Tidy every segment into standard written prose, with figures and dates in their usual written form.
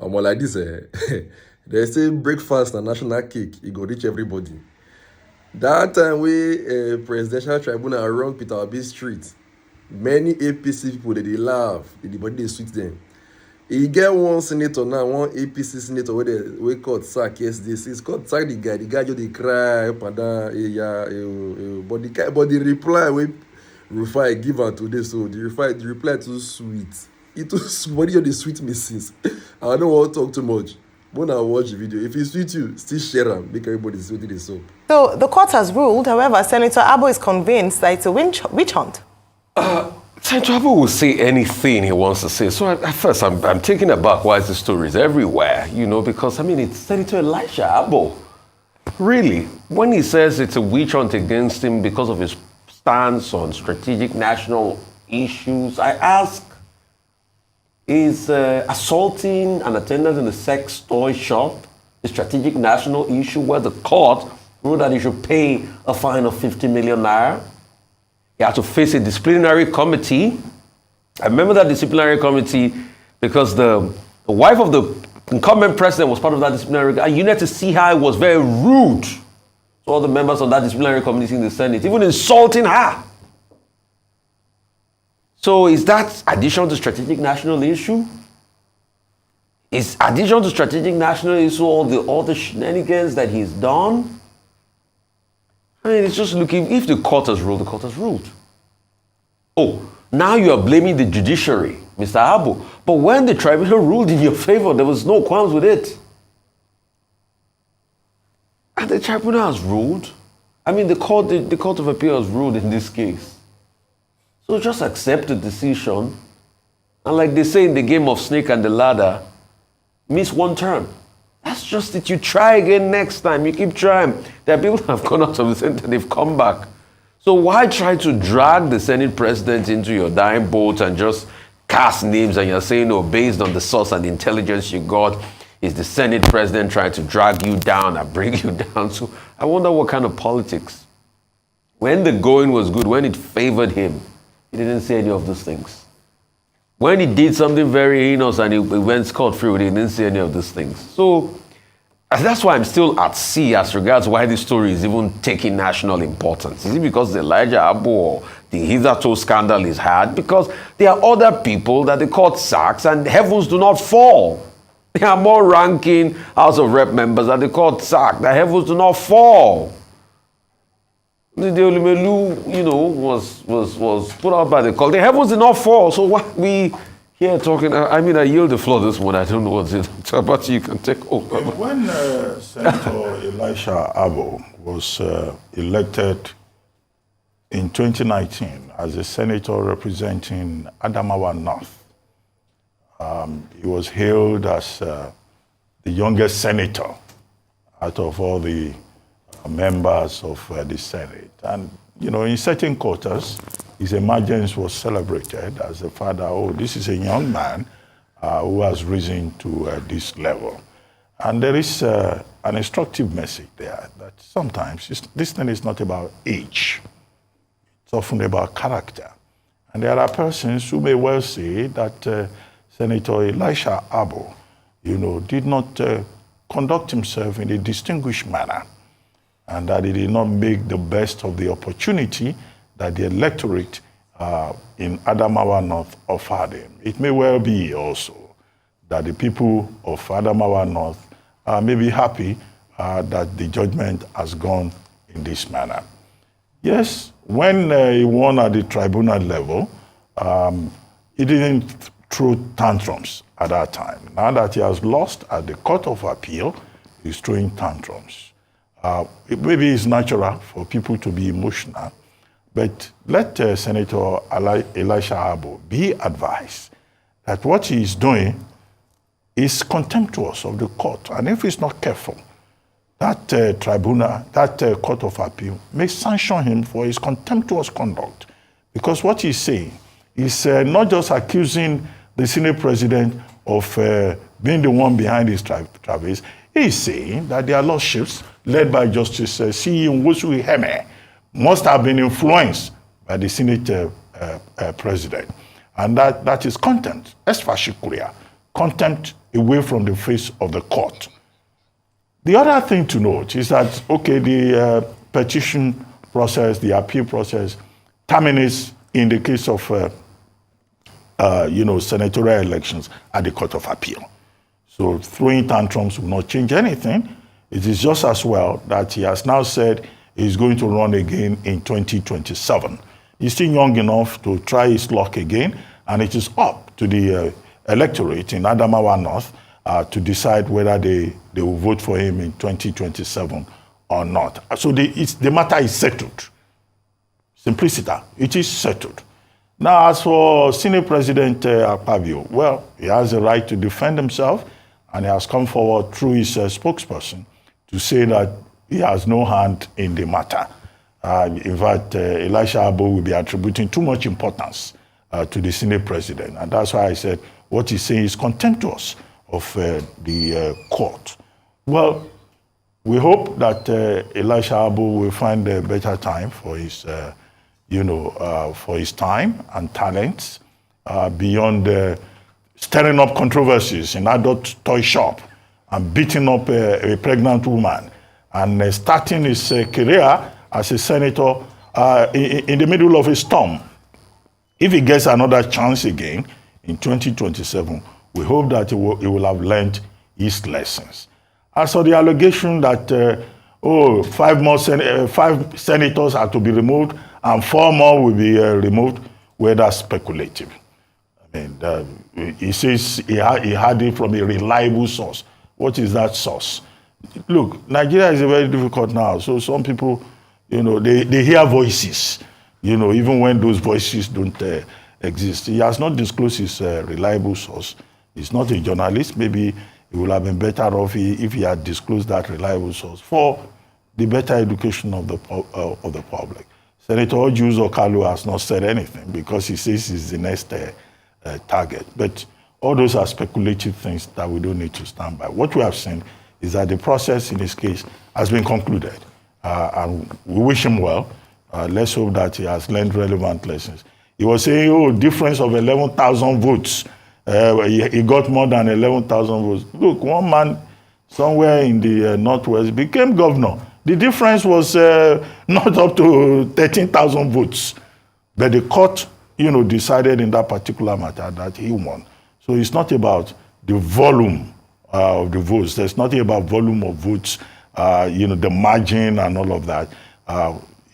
I'm like this. They say breakfast and national cake. It go reach everybody. That time we presidential tribunal around Peter Obi Street, many APC people they laugh, the body they sweet them. E get one senator now, one APC senator wey court sack yesterday. He's court sack the guy. The guy just dey cry up and down. But the reply wey Rufai give am today, so the reply too sweet. It too body just dey sweet me since. I don't want to talk too much. When I watch the video, if it sweet you, still share am, make everybody see wetin dey sup. So the court has ruled, however, Senator Abbo is convinced that it's a witch hunt. Senator Abbo will say anything he wants to say. So at first, I'm taken aback why the story is everywhere, because, it's Senator Elisha Abbo. Really, when he says it's a witch hunt against him because of his stance on strategic national issues, I ask, is assaulting an attendant in a sex toy shop a strategic national issue where the court ruled that he should pay a fine of 50 million naira? He had to face a disciplinary committee. I remember that disciplinary committee because the wife of the incumbent president was part of that disciplinary committee. And you need to see how it was very rude to all the members of that disciplinary committee in the Senate, even insulting her. So is that addition to strategic national issue? Is addition to strategic national issue all the shenanigans that he's done? It's just looking, if the court has ruled, the court has ruled. Oh, now you are blaming the judiciary, Mr. Abbo. But when the tribunal ruled in your favor, there was no qualms with it. And the tribunal has ruled. The court of appeal has ruled in this case. So just accept the decision. And like they say in the game of snake and the ladder, miss one turn. That's just it. You try again next time. You keep trying. There are people who have gone out of the Senate and they've come back. So why try to drag the Senate president into your dying boat and just cast names and you're saying, based on the source and the intelligence you got, is the Senate president trying to drag you down and bring you down? So I wonder what kind of politics. When the going was good, when it favored him, he didn't say any of those things. When he did something very heinous and he went scot-free, he didn't say any of these things. So that's why I'm still at sea as regards why this story is even taking national importance. Is it because the Elijah Abbo or the hitherto scandal is hard? Because there are other people that the court sacks and heavens do not fall. There are more ranking House of Rep members that the court sacked. The heavens do not fall. The Olumelu, was put out by the court. The heavens did not fall. So what we here talking? I yield the floor this one. I don't know what's it. But you can take over. When Senator Elisha Abbo was elected in 2019 as a senator representing Adamawa North, he was hailed as the youngest senator out of all the members of the Senate. And, in certain quarters, his emergence was celebrated as the father, this is a young man who has risen to this level. And there is an instructive message there that sometimes this thing is not about age. It's often about character. And there are persons who may well say that Senator Elisha Abbo, did not conduct himself in a distinguished manner, and that he did not make the best of the opportunity that the electorate in Adamawa North offered him. It may well be also that the people of Adamawa North may be happy that the judgment has gone in this manner. Yes, when he won at the tribunal level, he didn't throw tantrums at that time. Now that he has lost at the Court of Appeal, he's throwing tantrums. Maybe it's natural for people to be emotional, but let Senator Elisha Abbo be advised that what he is doing is contemptuous of the court. And if he's not careful, that tribunal, that Court of Appeal may sanction him for his contemptuous conduct. Because what he's saying is not just accusing the Senate president of being the one behind his travels. He's saying that their lordships, led by Justice C. Nwosu Heme, must have been influenced by the Senate president. And that is contempt, especially contempt away from the face of the court. The other thing to note is that, okay, the petition process, the appeal process, terminates in the case of, senatorial elections at the Court of Appeal. So throwing tantrums will not change anything. It is just as well that he has now said he's going to run again in 2027. He's still young enough to try his luck again, and it is up to the electorate in Adamawa North to decide whether they will vote for him in 2027 or not. So the matter is settled. Simplicity, it is settled. Now, as for Senate President Akpabio, well, he has the right to defend himself, and he has come forward through his spokesperson to say that he has no hand in the matter. In fact, Elisha Abbo will be attributing too much importance to the Senate President, and that's why I said what he's saying is contemptuous of the court. Well, we hope that Elisha Abbo will find a better time for his, for his time and talents beyond stirring up controversies in adult toy shop and beating up a pregnant woman and starting his career as a senator in the middle of his term. If he gets another chance again in 2027, we hope that he will have learned his lessons. As for the allegation that, 5 senators are to be removed and 4 more will be removed, well, that's speculative. I mean, he says he had it from a reliable source. What is that source? Look, Nigeria is very difficult now, so some people, they hear voices, even when those voices don't exist. He has not disclosed his reliable source. He's not a journalist. Maybe it would have been better off if he had disclosed that reliable source for the better education of the public. Senator Ojuzo Kalu has not said anything because he says he's the next target. But all those are speculative things that we don't need to stand by. What we have seen is that the process in this case has been concluded. And we wish him well. Let's hope that he has learned relevant lessons. He was saying, difference of 11,000 votes. He got more than 11,000 votes. Look, one man somewhere in the Northwest became governor. The difference was not up to 13,000 votes. But the court, decided in that particular matter that he won. So it's not about the volume of the votes. There's nothing about volume of votes, the margin and all of that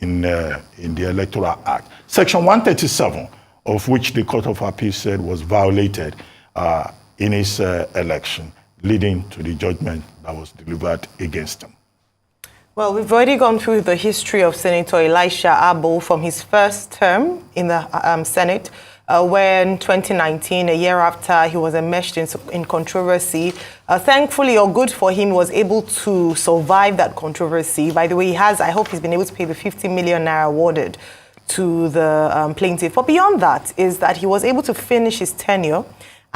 in the Electoral Act. Section 137, of which the Court of Appeal said was violated in his election, leading to the judgment that was delivered against him. Well, we've already gone through the history of Senator Elisha Abbo from his first term in the Senate, when 2019, a year after he was enmeshed in controversy. Thankfully, or good for him, was able to survive that controversy. By the way, I hope he's been able to pay the 50 million naira awarded to the plaintiff. But beyond that is that he was able to finish his tenure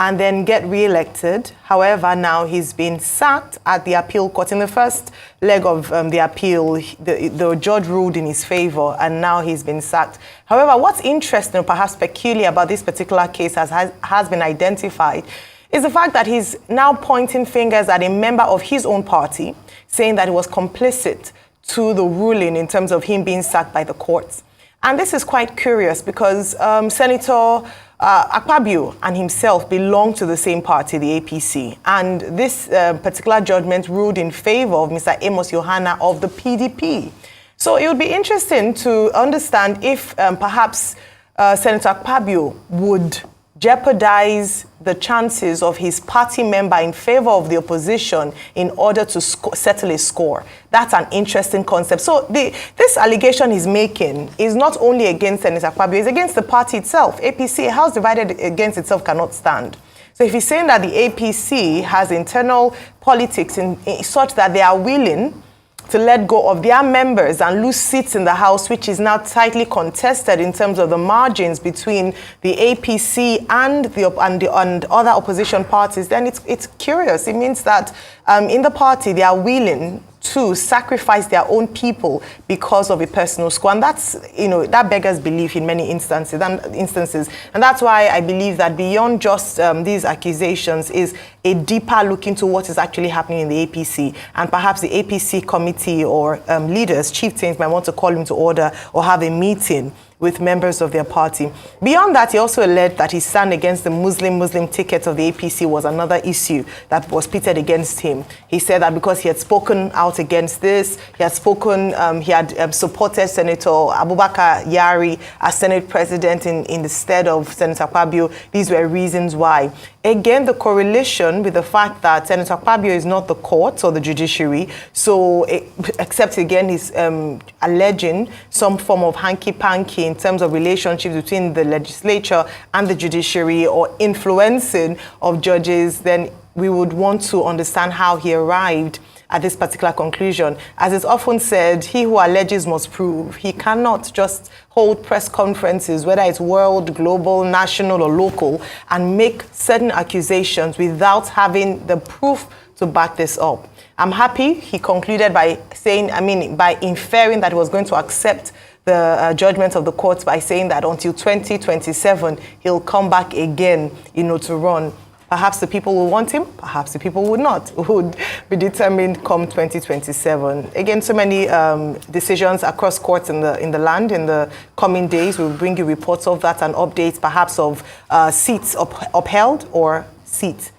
and then get re-elected. However, now he's been sacked at the appeal court. In the first leg of the appeal, the judge ruled in his favor, and now he's been sacked. However, what's interesting, or perhaps peculiar about this particular case has been identified, is the fact that he's now pointing fingers at a member of his own party, saying that he was complicit to the ruling in terms of him being sacked by the courts. And this is quite curious because Senator Akpabio and himself belong to the same party, the APC. And this particular judgment ruled in favor of Mr. Amos Yohana of the PDP. So it would be interesting to understand if perhaps Senator Akpabio would jeopardize the chances of his party member in favor of the opposition in order to settle a score. That's an interesting concept. So this allegation he's making is not only against Senator Akpabio, it's against the party itself. APC, a house divided against itself cannot stand. So if he's saying that the APC has internal politics in such that they are willing to let go of their members and lose seats in the House, which is now tightly contested in terms of the margins between the APC and other opposition parties, then it's curious. It means that in the party, they are willing to sacrifice their own people because of a personal score. And that's, that beggars belief in many instances. And that's why I believe that beyond just these accusations is a deeper look into what is actually happening in the APC. And perhaps the APC committee or leaders, chieftains might want to call him to order or have a meeting with members of their party. Beyond that, he also alleged that his stand against the Muslim ticket of the APC was another issue that was pitted against him. He said that because he had spoken out against this, he had supported Senator Abubakar Yari as Senate President in the stead of Senator Akpabio. These were reasons why. Again, the correlation with the fact that Senator Akpabio is not the court or the judiciary, so except again he's alleging some form of hanky-panky in terms of relationships between the legislature and the judiciary or influencing of judges, then we would want to understand how he arrived at this particular conclusion. As is often said, he who alleges must prove. He cannot just hold press conferences, whether it's world, global, national, or local, and make certain accusations without having the proof to back this up. I'm happy he concluded by saying, by inferring that he was going to accept the judgment of the courts by saying that until 2027, he'll come back again, to run. Perhaps the people will want him, perhaps the people would not, would be determined come 2027. Again, so many decisions across courts in the land in the coming days. We'll bring you reports of that and updates perhaps of seats upheld or seats